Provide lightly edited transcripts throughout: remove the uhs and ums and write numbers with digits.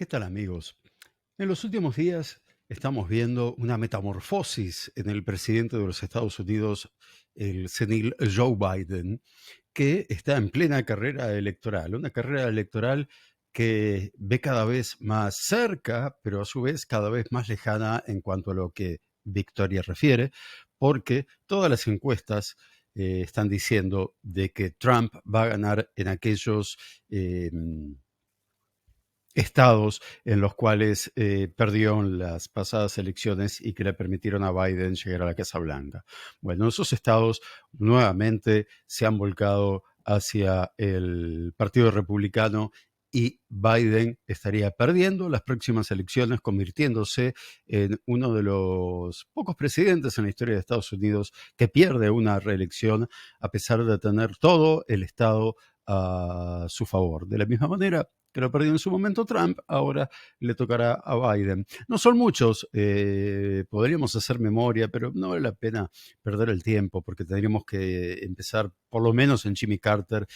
¿Qué tal, amigos? En los últimos días estamos viendo una metamorfosis en el presidente de los Estados Unidos, el senil Joe Biden, que está en plena carrera electoral, una carrera electoral que ve cada vez más cerca, pero a su vez cada vez más lejana en cuanto a lo que victoria refiere, porque todas las encuestas están diciendo de que Trump va a ganar en aquellos estados en los cuales perdió en las pasadas elecciones y que le permitieron a Biden llegar a la Casa Blanca. Bueno, esos estados nuevamente se han volcado hacia el Partido Republicano y Biden estaría perdiendo las próximas elecciones, convirtiéndose en uno de los pocos presidentes en la historia de Estados Unidos que pierde una reelección a pesar de tener todo el estado a su favor. De la misma manera que lo perdió en su momento Trump, ahora le tocará a Biden. No son muchos, podríamos hacer memoria, pero no vale la pena perder el tiempo, porque tendríamos que empezar por lo menos en Jimmy Carter,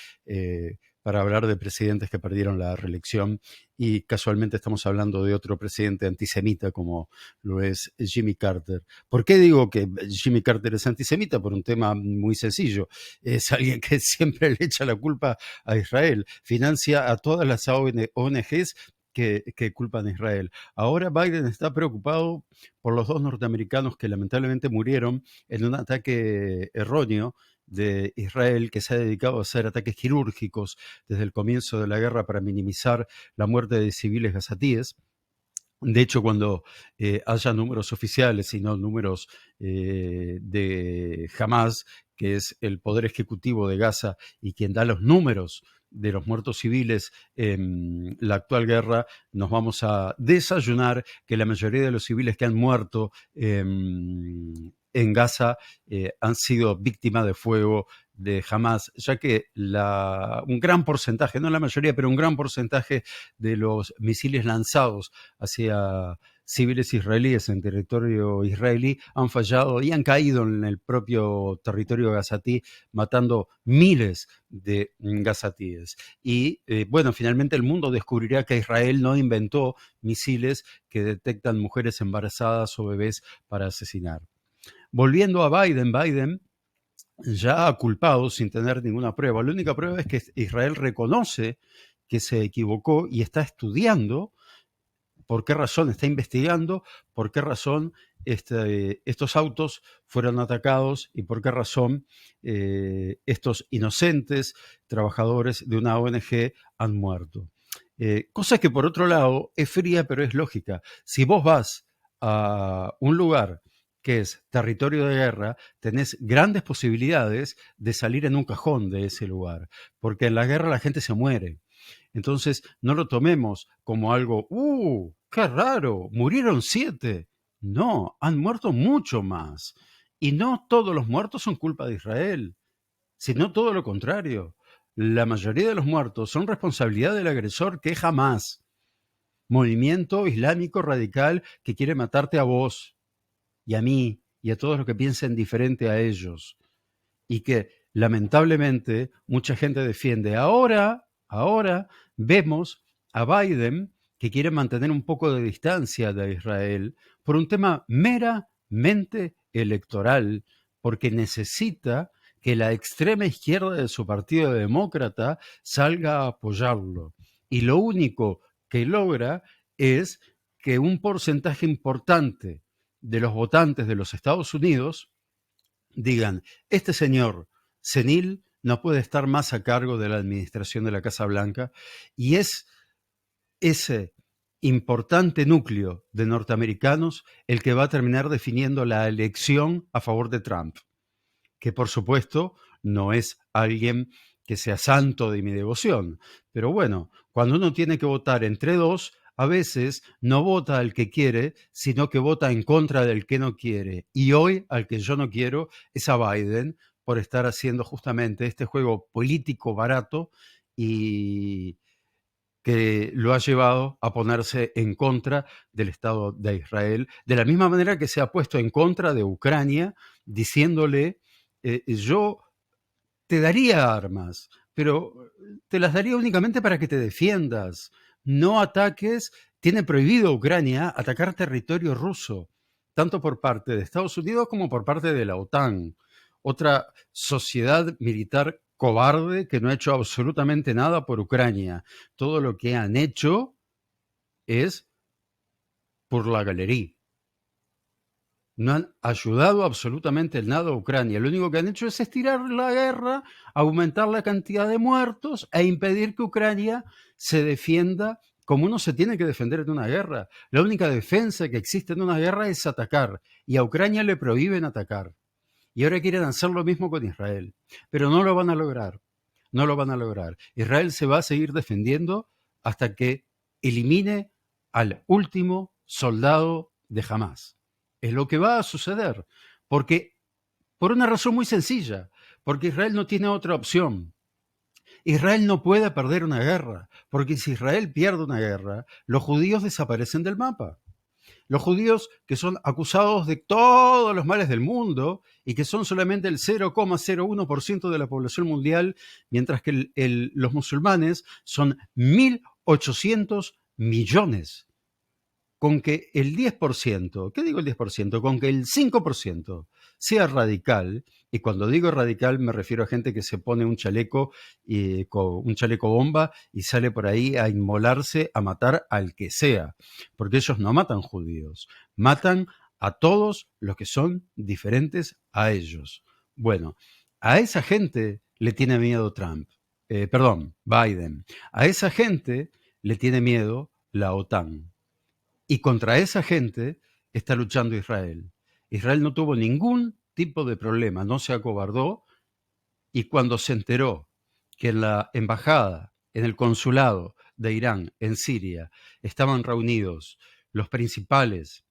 para hablar de presidentes que perdieron la reelección, y casualmente estamos hablando de otro presidente antisemita como lo es Jimmy Carter. ¿Por qué digo que Jimmy Carter es antisemita? Por un tema muy sencillo. Es alguien que siempre le echa la culpa a Israel, financia a todas las ONGs que culpan a Israel. Ahora Biden está preocupado por los dos norteamericanos que lamentablemente murieron en un ataque erróneo de Israel, que se ha dedicado a hacer ataques quirúrgicos desde el comienzo de la guerra para minimizar la muerte de civiles gazatíes. De hecho, cuando haya números oficiales y no números de Hamas, que es el poder ejecutivo de Gaza y quien da los números de los muertos civiles en la actual guerra, nos vamos a desayunar que la mayoría de los civiles que han muerto en Gaza han sido víctimas de fuego de Hamas, ya que un gran porcentaje, no la mayoría, pero un gran porcentaje de los misiles lanzados hacia civiles israelíes en territorio israelí han fallado y han caído en el propio territorio gazatí, matando miles de gazatíes. Y bueno, finalmente el mundo descubrirá que Israel no inventó misiles que detectan mujeres embarazadas o bebés para asesinar. Volviendo a Biden ya ha culpado sin tener ninguna prueba. La única prueba es que Israel reconoce que se equivocó y está estudiando por qué razón, está investigando por qué razón estos autos fueron atacados y por qué razón estos inocentes trabajadores de una ONG han muerto. Cosa que por otro lado es fría, pero es lógica. Si vos vas a un lugar que es territorio de guerra, tenés grandes posibilidades de salir en un cajón de ese lugar, porque en la guerra la gente se muere. Entonces, no lo tomemos como algo, qué raro, murieron 7. No, han muerto mucho más. Y no todos los muertos son culpa de Israel, sino todo lo contrario. La mayoría de los muertos son responsabilidad del agresor, que es Hamas, movimiento islámico radical que quiere matarte a vos y a mí y a todos los que piensen diferente a ellos, y que lamentablemente mucha gente defiende. Ahora vemos a Biden que quiere mantener un poco de distancia de Israel por un tema meramente electoral, porque necesita que la extrema izquierda de su partido demócrata salga a apoyarlo. Y lo único que logra es que un porcentaje importante de los votantes de los Estados Unidos digan, este señor senil no puede estar más a cargo de la administración de la Casa Blanca, y es ese importante núcleo de norteamericanos el que va a terminar definiendo la elección a favor de Trump, que por supuesto no es alguien que sea santo de mi devoción, pero bueno, cuando uno tiene que votar entre dos, a veces no vota al que quiere, sino que vota en contra del que no quiere. Y hoy al que yo no quiero es a Biden, por estar haciendo justamente este juego político barato y que lo ha llevado a ponerse en contra del Estado de Israel, de la misma manera que se ha puesto en contra de Ucrania, diciéndole, yo te daría armas, pero te las daría únicamente para que te defiendas. No ataques tiene prohibido Ucrania atacar territorio ruso, tanto por parte de Estados Unidos como por parte de la OTAN, otra sociedad militar cobarde que no ha hecho absolutamente nada por Ucrania. Todo lo que han hecho es por la galería. No han ayudado absolutamente en nada a Ucrania. Lo único que han hecho es estirar la guerra, aumentar la cantidad de muertos e impedir que Ucrania se defienda como uno se tiene que defender en una guerra. La única defensa que existe en una guerra es atacar, y a Ucrania le prohíben atacar. Y ahora quieren hacer lo mismo con Israel, pero no lo van a lograr. No lo van a lograr. Israel se va a seguir defendiendo hasta que elimine al último soldado de Hamás. Es lo que va a suceder, porque por una razón muy sencilla, porque Israel no tiene otra opción. Israel no puede perder una guerra, porque si Israel pierde una guerra, los judíos desaparecen del mapa. Los judíos que son acusados de todos los males del mundo y que son solamente el 0,01% de la población mundial, mientras que los musulmanes son 1.800 millones. Con que el 10%, ¿qué digo el 10%? Con que el 5% sea radical, y cuando digo radical me refiero a gente que se pone un chaleco bomba y sale por ahí a inmolarse, a matar al que sea, porque ellos no matan judíos, matan a todos los que son diferentes a ellos. Bueno, a esa gente le tiene miedo Biden. A esa gente le tiene miedo la OTAN. Y contra esa gente está luchando Israel. Israel no tuvo ningún tipo de problema, no se acobardó, y cuando se enteró que en la embajada, en el consulado de Irán en Siria, estaban reunidos los principales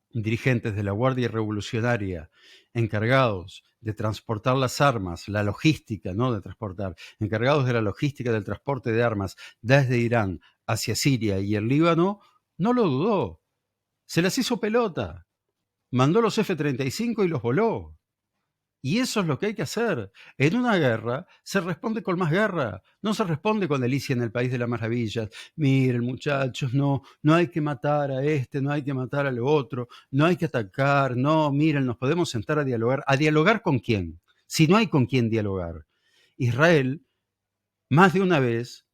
dirigentes de la Guardia Revolucionaria encargados de transportar las armas, la logística, no de transportar, encargados de la logística del transporte de armas desde Irán hacia Siria y el Líbano, no lo dudó. Se las hizo pelota. Mandó los F-35 y los voló. Y eso es lo que hay que hacer. En una guerra se responde con más guerra. No se responde con Alicia en el País de las Maravillas. Miren, muchachos, no hay que matar a este, no hay que matar al otro, no hay que atacar. No, miren, nos podemos sentar a dialogar. ¿A dialogar con quién? Si no hay con quién dialogar. Israel, más de una vez,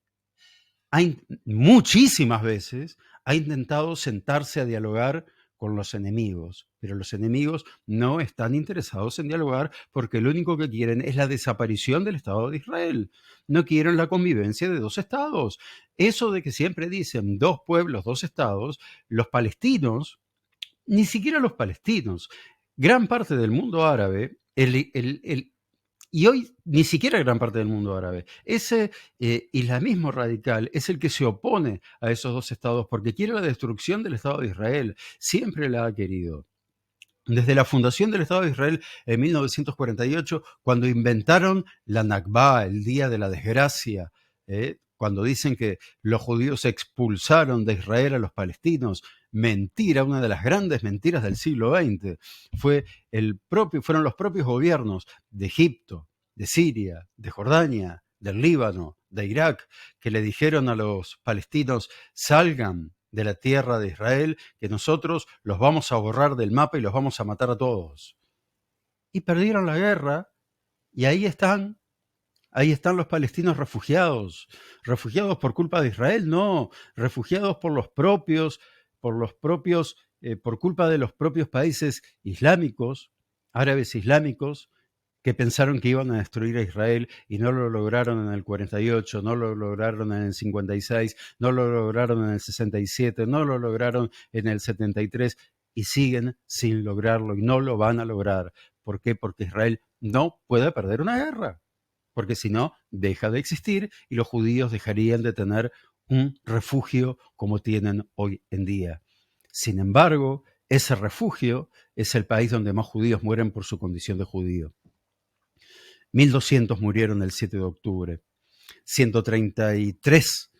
muchísimas veces, ha intentado sentarse a dialogar con los enemigos, pero los enemigos no están interesados en dialogar porque lo único que quieren es la desaparición del Estado de Israel. No quieren la convivencia de dos estados. Eso de que siempre dicen dos pueblos, dos estados, los palestinos, ni siquiera los palestinos, gran parte del mundo árabe, y hoy ni siquiera gran parte del mundo árabe. Ese islamismo radical es el que se opone a esos dos estados porque quiere la destrucción del Estado de Israel. Siempre la ha querido. Desde la fundación del Estado de Israel en 1948, cuando inventaron la Nakba, el Día de la Desgracia, cuando dicen que los judíos expulsaron de Israel a los palestinos, mentira, una de las grandes mentiras del siglo XX. Fueron los propios gobiernos de Egipto, de Siria, de Jordania, del Líbano, de Irak, que le dijeron a los palestinos: salgan de la tierra de Israel, que nosotros los vamos a borrar del mapa y los vamos a matar a todos. Y perdieron la guerra, y ahí están los palestinos refugiados por culpa de Israel, no, refugiados por culpa de los propios países islámicos, árabes islámicos, que pensaron que iban a destruir a Israel y no lo lograron en el 48, no lo lograron en el 56, no lo lograron en el 67, no lo lograron en el 73 y siguen sin lograrlo y no lo van a lograr. ¿Por qué? Porque Israel no puede perder una guerra, porque si no, deja de existir y los judíos dejarían de tener un refugio como tienen hoy en día. Sin embargo, ese refugio es el país donde más judíos mueren por su condición de judío. 1.200 murieron el 7 de octubre. 133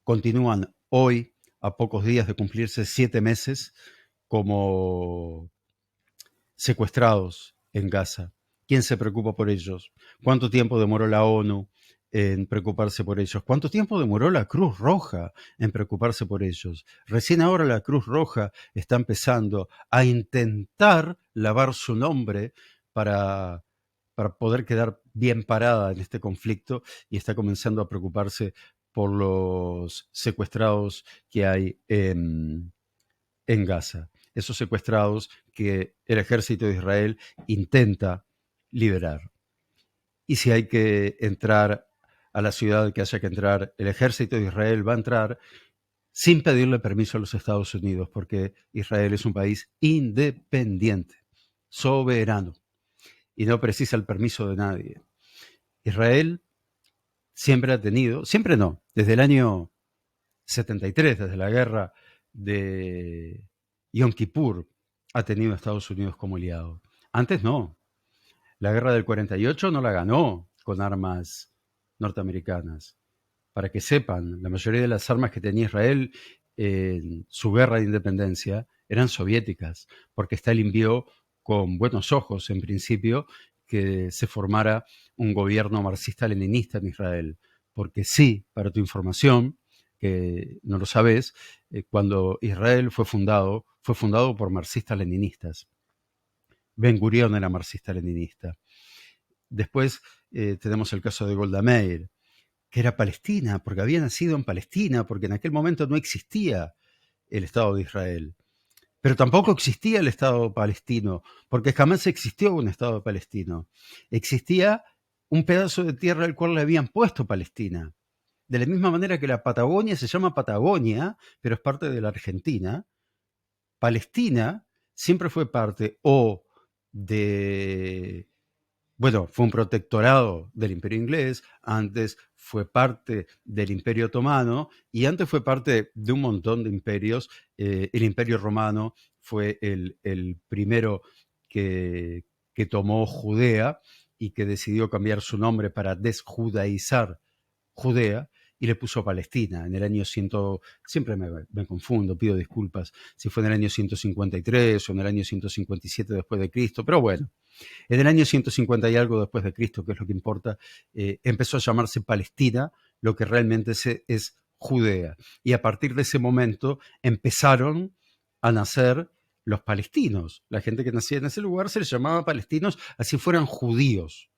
continúan hoy, a pocos días de cumplirse 7 meses, como secuestrados en Gaza. ¿Quién se preocupa por ellos? ¿Cuánto tiempo demoró la ONU en preocuparse por ellos. ¿Cuánto tiempo demoró la Cruz Roja en preocuparse por ellos? Recién ahora la Cruz Roja está empezando a intentar lavar su nombre para, para poder quedar bien parada en este conflicto y está comenzando a preocuparse por los secuestrados que hay en Gaza. Esos secuestrados que el ejército de Israel intenta liberar. Y si hay que entrar a la ciudad que haya que entrar, el ejército de Israel va a entrar sin pedirle permiso a los Estados Unidos, porque Israel es un país independiente, soberano, y no precisa el permiso de nadie. Israel siempre ha tenido, siempre no, desde el año 73, desde la guerra de Yom Kippur, ha tenido a Estados Unidos como aliado. Antes no. La guerra del 48 no la ganó con armas norteamericanas. Para que sepan, la mayoría de las armas que tenía Israel en su guerra de independencia eran soviéticas, porque Stalin vio con buenos ojos, en principio, que se formara un gobierno marxista-leninista en Israel. Porque sí, para tu información, que no lo sabes, cuando Israel fue fundado por marxistas-leninistas. Ben Gurión era marxista-leninista. Después tenemos el caso de Golda Meir, que era palestina, porque había nacido en Palestina, porque en aquel momento no existía el Estado de Israel. Pero tampoco existía el Estado palestino, porque jamás existió un Estado palestino. Existía un pedazo de tierra al cual le habían puesto Palestina. De la misma manera que la Patagonia se llama Patagonia, pero es parte de la Argentina, Palestina siempre fue parte o de... Bueno, fue un protectorado del Imperio Inglés, antes fue parte del Imperio Otomano y antes fue parte de un montón de imperios. El Imperio Romano fue el primero que tomó Judea y que decidió cambiar su nombre para desjudaizar Judea y le puso Palestina en el año 100, siempre me confundo, pido disculpas, si fue en el año 153 o en el año 157 después de Cristo, pero bueno, en el año 150 y algo después de Cristo, que es lo que importa, empezó a llamarse Palestina, lo que realmente es Judea. Y a partir de ese momento empezaron a nacer los palestinos. La gente que nacía en ese lugar se les llamaba palestinos, así fueran judíos.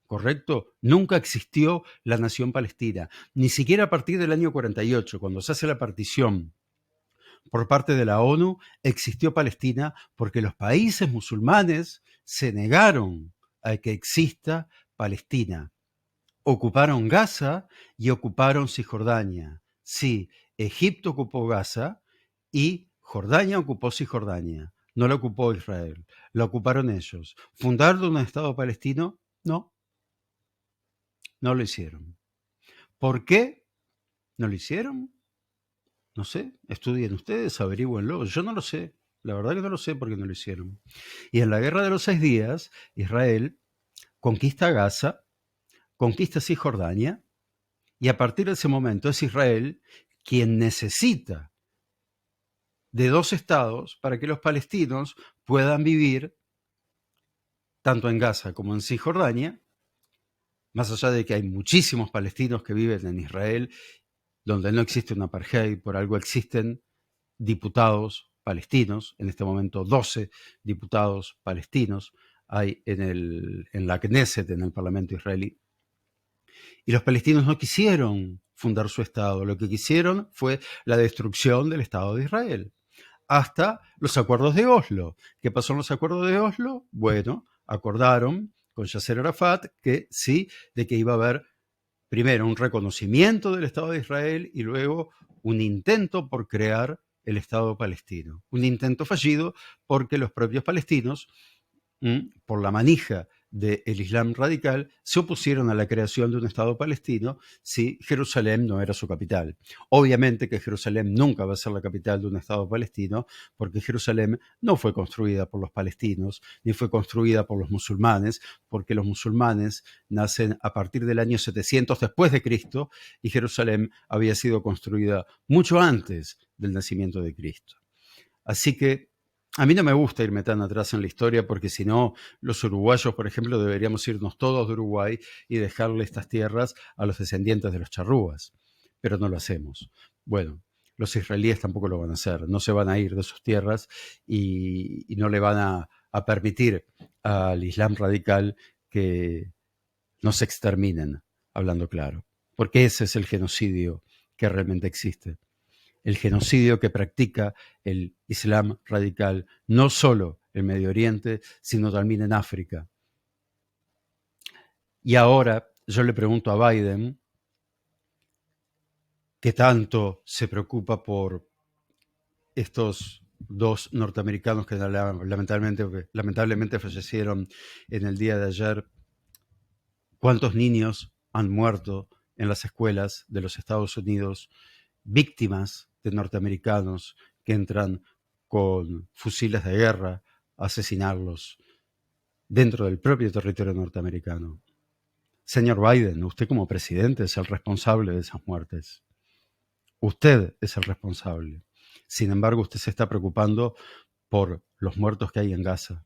¿Correcto? Nunca existió la nación palestina, ni siquiera a partir del año 48, cuando se hace la partición por parte de la ONU, existió Palestina porque los países musulmanes se negaron a que exista Palestina. Ocuparon Gaza y ocuparon Cisjordania. Sí, Egipto ocupó Gaza y Jordania ocupó Cisjordania. No la ocupó Israel, la ocuparon ellos. ¿Fundaron un Estado palestino? No, no lo hicieron. ¿Por qué no lo hicieron? No sé, estudien ustedes, averigüenlo. Yo no lo sé, la verdad que no lo sé por qué no lo hicieron. Y en la Guerra de los 6 días, Israel conquista Gaza, conquista Cisjordania, y a partir de ese momento es Israel quien necesita de 2 estados para que los palestinos puedan vivir tanto en Gaza como en Cisjordania, más allá de que hay muchísimos palestinos que viven en Israel, donde no existe un apartheid, por algo existen diputados palestinos, en este momento 12 diputados palestinos hay en la Knesset, en el Parlamento israelí. Y los palestinos no quisieron fundar su Estado, lo que quisieron fue la destrucción del Estado de Israel, hasta los acuerdos de Oslo. ¿Qué pasó en los acuerdos de Oslo? Bueno, acordaron con Yasser Arafat que sí, de que iba a haber primero un reconocimiento del Estado de Israel y luego un intento por crear el Estado palestino. Un intento fallido porque los propios palestinos, por la manija del Islam radical, se opusieron a la creación de un Estado palestino si Jerusalén no era su capital. Obviamente que Jerusalén nunca va a ser la capital de un Estado palestino, porque Jerusalén no fue construida por los palestinos, ni fue construida por los musulmanes, porque los musulmanes nacen a partir del año 700 después de Cristo, y Jerusalén había sido construida mucho antes del nacimiento de Cristo. Así que A mí no me gusta irme tan atrás en la historia porque si no, los uruguayos, por ejemplo, deberíamos irnos todos de Uruguay y dejarle estas tierras a los descendientes de los charrúas, pero no lo hacemos. Bueno, los israelíes tampoco lo van a hacer, no se van a ir de sus tierras y no le van a permitir al Islam radical que nos exterminen, hablando claro, porque ese es el genocidio que realmente existe. El genocidio que practica el Islam radical, no solo en Medio Oriente, sino también en África. Y ahora yo le pregunto a Biden, que tanto se preocupa por estos dos norteamericanos que lamentablemente fallecieron en el día de ayer, ¿cuántos niños han muerto en las escuelas de los Estados Unidos víctimas de norteamericanos que entran con fusiles de guerra a asesinarlos dentro del propio territorio norteamericano? Señor Biden, usted como presidente es el responsable de esas muertes. Usted es el responsable. Sin embargo, usted se está preocupando por los muertos que hay en Gaza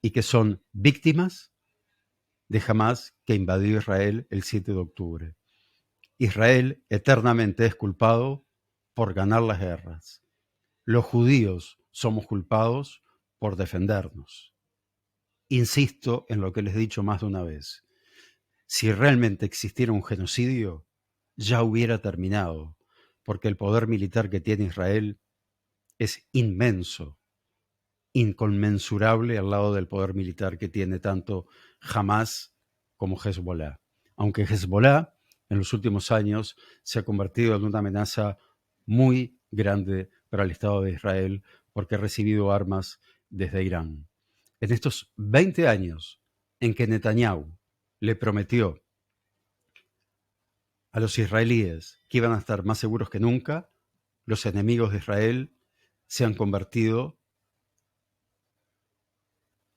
y que son víctimas de Hamás que invadió Israel el 7 de octubre. Israel eternamente es culpado por ganar las guerras. Los judíos somos culpados por defendernos. Insisto en lo que les he dicho más de una vez. Si realmente existiera un genocidio, ya hubiera terminado, porque el poder militar que tiene Israel es inmenso, inconmensurable al lado del poder militar que tiene tanto Hamás como Hezbollah. Aunque Hezbollah en los últimos años se ha convertido en una amenaza muy grande para el Estado de Israel porque ha recibido armas desde Irán. En estos 20 años en que Netanyahu le prometió a los israelíes que iban a estar más seguros que nunca, los enemigos de Israel se han convertido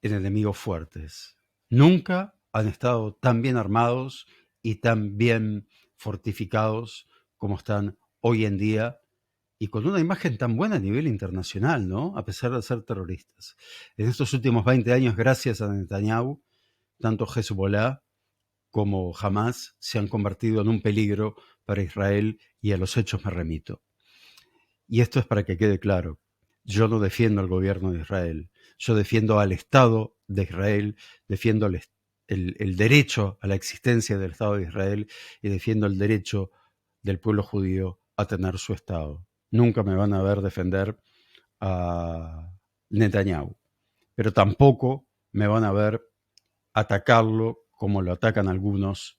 en enemigos fuertes. Nunca han estado tan bien armados y tan bien fortificados como están hoy en día y con una imagen tan buena a nivel internacional, ¿no? A pesar de ser terroristas. En estos últimos 20 años, gracias a Netanyahu, tanto Hezbollah como Hamás se han convertido en un peligro para Israel y a los hechos me remito. Y esto es para que quede claro. Yo no defiendo al gobierno de Israel. Yo defiendo al Estado de Israel, defiendo el derecho a la existencia del Estado de Israel y defiendo el derecho del pueblo judío a tener su Estado. Nunca me van a ver defender a Netanyahu, pero tampoco me van a ver atacarlo como lo atacan algunos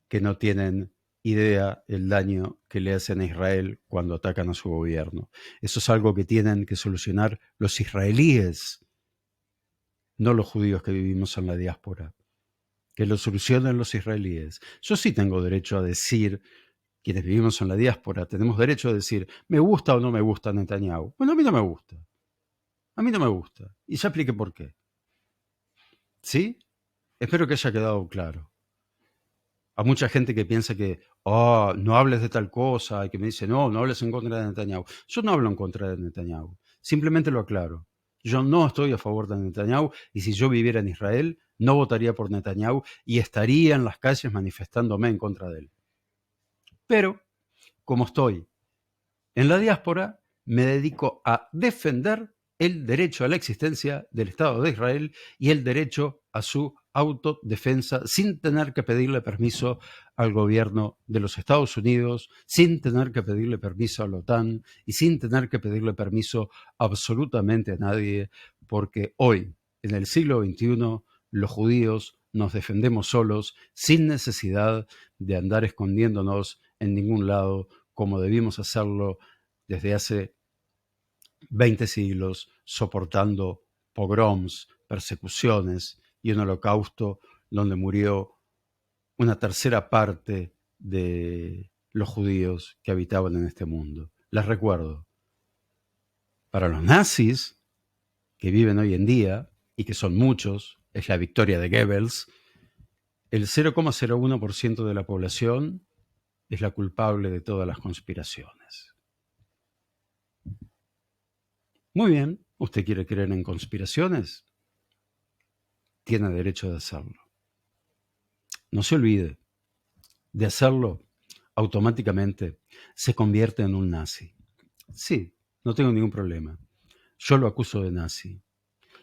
que no tienen idea el daño que le hacen a Israel cuando atacan a su gobierno. Eso es algo que tienen que solucionar los israelíes, no los judíos que vivimos en la diáspora. Que lo solucionen los israelíes. Yo sí tengo derecho a decir, quienes vivimos en la diáspora, tenemos derecho a decir, ¿me gusta o no me gusta Netanyahu? Bueno, a mí no me gusta. A mí no me gusta. Y ya expliqué por qué. ¿Sí? Espero que haya quedado claro. A mucha gente que piensa que, no hables de tal cosa, y que me dice, no hables en contra de Netanyahu. Yo no hablo en contra de Netanyahu, simplemente lo aclaro. Yo no estoy a favor de Netanyahu y si yo viviera en Israel, no votaría por Netanyahu y estaría en las calles manifestándome en contra de él. Pero, como estoy en la diáspora, me dedico a defender el derecho a la existencia del Estado de Israel y el derecho a su autodefensa sin tener que pedirle permiso al gobierno de los Estados Unidos, sin tener que pedirle permiso a la OTAN y sin tener que pedirle permiso absolutamente a nadie, porque hoy, en el siglo XXI, los judíos nos defendemos solos sin necesidad de andar escondiéndonos en ningún lado como debimos hacerlo desde hace 20 siglos, soportando pogroms, persecuciones y un holocausto donde murió una tercera parte de los judíos que habitaban en este mundo. Les recuerdo, para los nazis que viven hoy en día, y que son muchos, es la victoria de Goebbels, el 0,01% de la población es la culpable de todas las conspiraciones. Muy bien. ¿Usted quiere creer en conspiraciones? Tiene derecho de hacerlo. No se olvide, de hacerlo, automáticamente se convierte en un nazi. Sí, no tengo ningún problema. Yo lo acuso de nazi.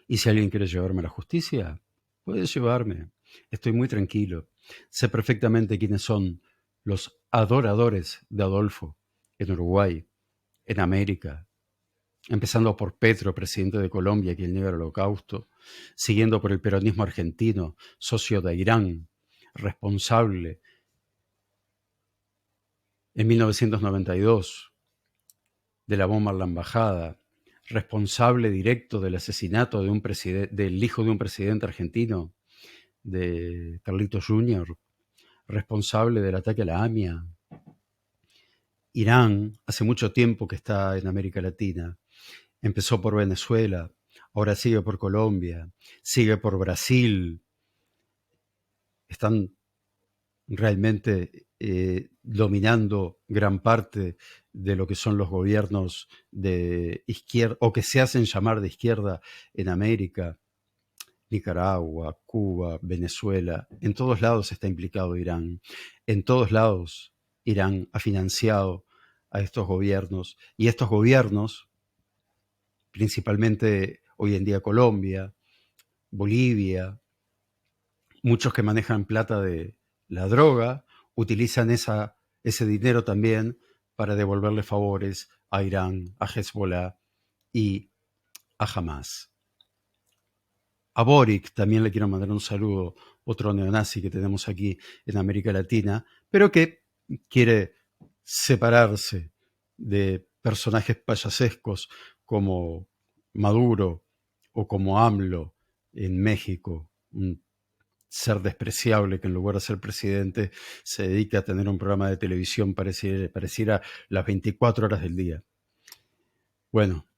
Y si alguien quiere llevarme a la justicia, puede llevarme. Estoy muy tranquilo. Sé perfectamente quiénes son los adoradores de Adolfo en Uruguay, en América, empezando por Petro, presidente de Colombia, quien niega el holocausto, siguiendo por el peronismo argentino, socio de Irán, responsable en 1992 de la bomba en la embajada, responsable directo del asesinato de del hijo de un presidente argentino, de Carlitos Jr., responsable del ataque a la AMIA. Irán, hace mucho tiempo que está en América Latina, empezó por Venezuela, ahora sigue por Colombia, sigue por Brasil. Están realmente dominando gran parte de lo que son los gobiernos de izquierda, o que se hacen llamar de izquierda en América. Nicaragua, Cuba, Venezuela, en todos lados está implicado Irán. En todos lados Irán ha financiado a estos gobiernos, y estos gobiernos, principalmente hoy en día Colombia, Bolivia, muchos que manejan plata de la droga, utilizan ese dinero también para devolverle favores a Irán, a Hezbollah y a Hamas. A Boric también le quiero mandar un saludo, otro neonazi que tenemos aquí en América Latina, pero que quiere separarse de personajes payasescos como Maduro o como AMLO en México, un ser despreciable que en lugar de ser presidente se dedica a tener un programa de televisión pareciera las 24 horas del día. Bueno,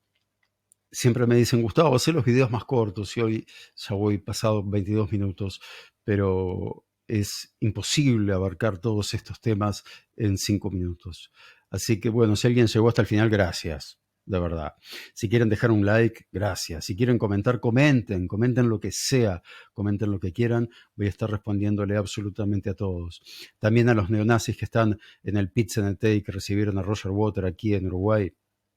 siempre me dicen, Gustavo, hacé los videos más cortos, y hoy ya voy pasado 22 minutos, pero es imposible abarcar todos estos temas en 5 minutos. Así que bueno, si alguien llegó hasta el final, gracias, de verdad. Si quieren dejar un like, gracias. Si quieren comentar, comenten lo que sea, comenten lo que quieran, voy a estar respondiéndole absolutamente a todos. También a los neonazis que están en el Pit CNT y que recibieron a Roger Water aquí en Uruguay,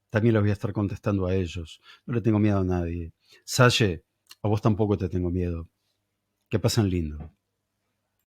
también les voy a estar contestando a ellos. No le tengo miedo a nadie. Salle, a vos tampoco te tengo miedo. Que pasen lindo.